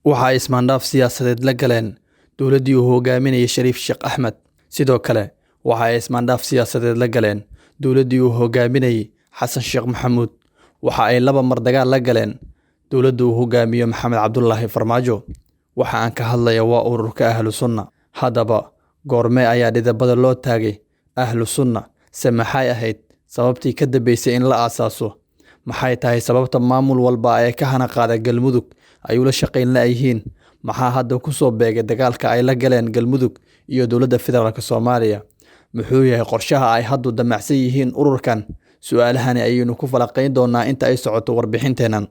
waxa ay ismaandhaaf siyaasadeed la galeen dowladdii uu hogaaminayay Shariif Sheekh Axmed. Sidoo kale, waxa ay ismaandhaaf siyaasadeed la galeen dowladdii uu hogaaminayay Xasan Sheekh Maxamuud. Waxa ay laba mar dagaal la galeen dowladda uu hogaamiyo Maxamed Cabdullaahi Farmaajo. Waxa aan ka hadlaya waa ururka Ahlu Sunna. Haddaba, goormee ayaa dhidabada loo taagay Ahlu Sunna? Se maxay ahayd sababtii ka dambeysay in la aasaaso? Maxay tahay sababta maamul walba ee ka hana qaada Galmudug ay ula shaqayn la'yihiin? Maxaa hadda ku soo beegay dagaalka ay la galeen Galmudug iyo dowladda federaalka Soomaaliya? Muxuu yahay qorshaha ay haddu damacsan yihiin ururkan? Su'aalahani ayaynu ku falaqayn doonaa inta ay socoto warbixinteenan.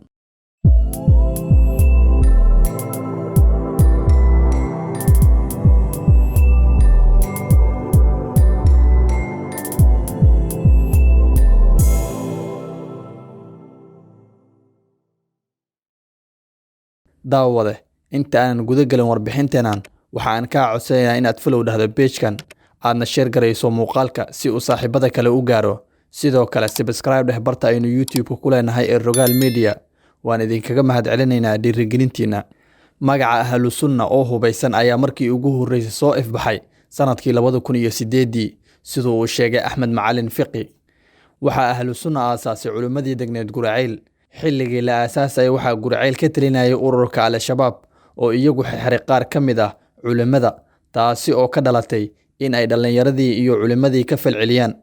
daawade inta aan guda galin warbixinteenan waxaan ka codsanayaa inaad follow dhahdo page-kan aadna share garayso muuqaalka si uu saaxiibada kale u gaaro. Sidoo kale subscribe dheh barta aynu YouTube ku leenahay ee Rogaal Media. Waan idinkaga mahadcelinaynaa dhiirigelintiina. Magaca Ahlu Sunna oo hubeysan ayaa markii ugu horeysay soo ifbaxay sanadkii 2008 sidoo uu sheegay Axmed Macalin Fiqi. Waxa Ahlu Sunna aasaasay culimadii degneed Guraceel. Xilligii la aasaasay waxa Guraceel ka talinayay ururka Al-Shabaab oo iyagu xirxiray qaar ka mid ah culimada, taasi oo ka dhalatay in ay dhalinyaradii iyo culimadii ka falceliyaan.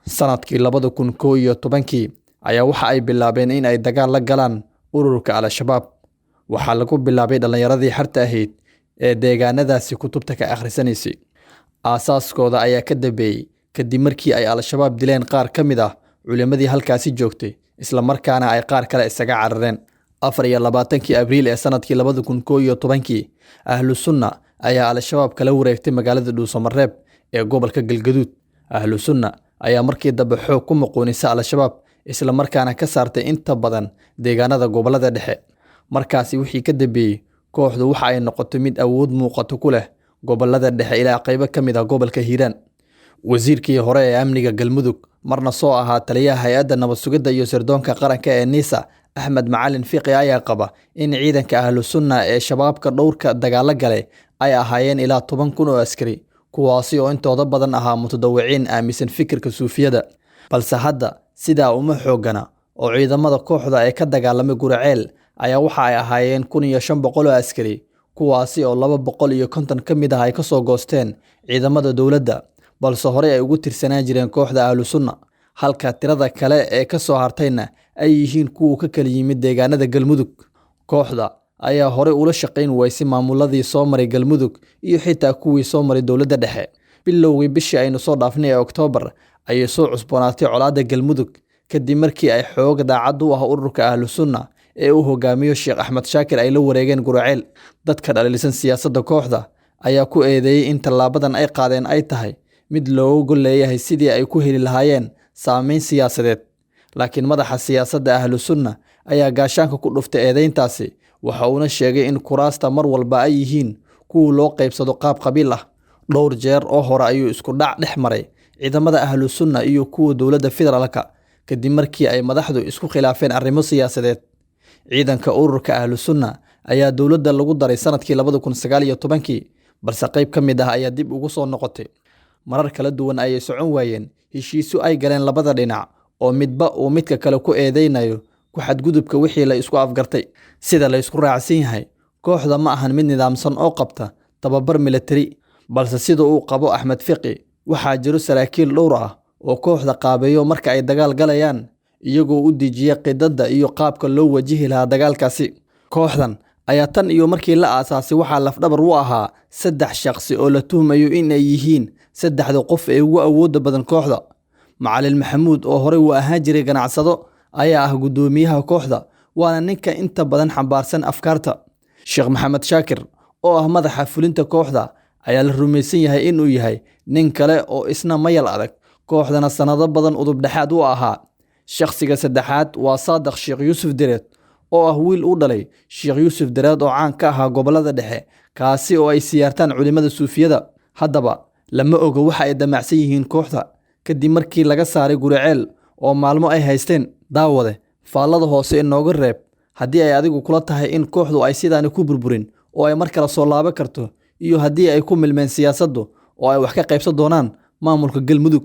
Sanadkii 2011 ayaa waxa ay bilaabeen in ay dagaal la galaan ururka Al-Shabaab. Waxaa lagu bilaabay dhalinyaradii xarta ahayd ee deegaanadaasi kutubta ka akhrisanaysay. Aasaaskooda ayaa ka dambeeyay kadib markii ay Al-Shabaab dileen qaar ka mid ah culimadii halkaasi joogtay, isla markaana ay qaar kale isaga carareen. 24 Abriil ee sanadkii 2011 Ahlu Sunna ayaa Al-Shabaab kala wareegtay magaalada Dhuusamareeb ee gobolka Galgaduud. Ahlu Sunna ayaa markii dambe xoog ku muquunisay Al-Shabaab, isla markaana ka saartay inta badan deegaanada gobolada dhexe. Markaasi wixii ka dambeeyay, kooxdu waxa ay noqotay mid awood muuqato ku leh gobolada dhexe ilaa qaybo ka mid ah gobolka Hiiraan. Wasiirkii hore ee amniga Galmudug, marna soo ahaa taliyaha hay'adda nabad sugidda iyo sirdoonka qaranka ee NISA, Axmed Macalin Fiqi ayaa qaba in ciidanka Ahlu Sunna ee shabaabka dhowrka dagaal galay ay ahaayeen ilaa 10,000 oo askari, kuwaasi oo intooda badan ahaa mutadawiciin aaminsan fikirka suufiyada. Balse hadda sidaa uma xoogana oo ciidamada kooxda ee ka dagaalamay Guraceel ayaa waxa ay ahaayeen 1,500 oo askari, kuwaasi oo 250 ka mid ah ay ka soo goosteen ciidamada dowladda, balse hore ay ugu tirsanaan jireen kooxda Ahlu Sunna, halka tirada kale ee ka soo hartayna ay yihiin kuwa ka kala yimid deegaanada Galmudug. Kooxda ayaa hore ula shaqayn weysay maamuladii soo maray Galmudug iyo xitaa kuwii soo maray dowladda dhexe. Bilowgii bishii aynu soo dhaafnay ee Oktoobar ayay soo cusboonaatay colaadda Galmudug kadib markii ay xoog daacad u ah ururka Ahlu Sunna ee uu hogaamiyo Sheekh Axmed Shaakir ay la wareegeen Guraceel. Dadka dhaliilsan siyaasadda kooxda ayaa ku eedeeyay in tallaabadan ay qaadeen ay tahay mid looga leeyahay sidii ay ku heli lahaayeen saameyn siyaasadeed. Laakiin madaxa siyaasadda Ahlu Sunna ayaa gaashaanka ku dhuftay eedeyntaasi, waxa uuna sheegay in kuraasta mar walba ay yihiin kuwa loo qaybsado qaab qabiil ah. Dhowr jeer oo hore ayuu isku dhac dhex maray ciidamada Ahlu Sunna iyo kuwa dowladda federaalka kadib markii ay madaxdu isku khilaafeen arrimo siyaasadeed. Ciidanka ururka Ahlu Sunna ayaa dowladda lagu daray sanadkii 2019, balse qayb ka mid ah ayaa dib ugu soo noqotay. Marar kala duwan ayay socon waayeen heshiisyo ay galeen labada dhinac oo midba uu midka kale ku eedeynayo ku xadgudubka wixii la isku afgartay. Sida la isku raacsan yahay, kooxda ma ahan mid nidaamsan oo qabta tababar military, balse sida uu qabo Axmed Fiqi, waxaa jiro saraakiil dhowr ah oo kooxda qaabeeyo marka ay dagaal galayaan, iyagoo u dejiya qidada iyo qaabka loo wajihi lahaa dagaalkaasi. Kooxdan ayaa tan iyo markii la aasaasay waxaa lafdhabar u ahaa 3 shakhsi oo la tuhmayo in ay yihiin 3 qof ee ugu awoodda badan kooxda. Macalin Maxamuud oo hore u ahaan jiray ganacsado ayaa ah gudoomiyaha kooxda, waana ninka inta badan xambaarsan afkaarta. Sheekh Maxamed Shaakir oo ah madaxa fulinta kooxda ayaa la rumaysan yahay inuu yahay nin kale oo isna mayal adag, kooxdana sanado badan udub dhexaad u ahaa. Shakhsiga saddexaad waa Saadaq Sheekh Yuusuf Direed oo ah wiil u dhalay Sheekh Yuusuf Direed oo caan ka ahaa gobolada dhexe, kaasi oo ay siyaartaan culimada suufiyada. Haddaba lama oga waxa ay damacsan yihiin kooxda kadib markii laga saaray Guraceel oo maalmo ay haysteen. Daawade faallada hoose inooga reeb haddii ay adigu kula tahay in kooxdu ay sidaan ku burburin oo ay mar kale soo laaban karto iyo haddii ay ku milmeen siyaasaddu oo ay wax ka qaybsan doonaan maamulka Galmudug.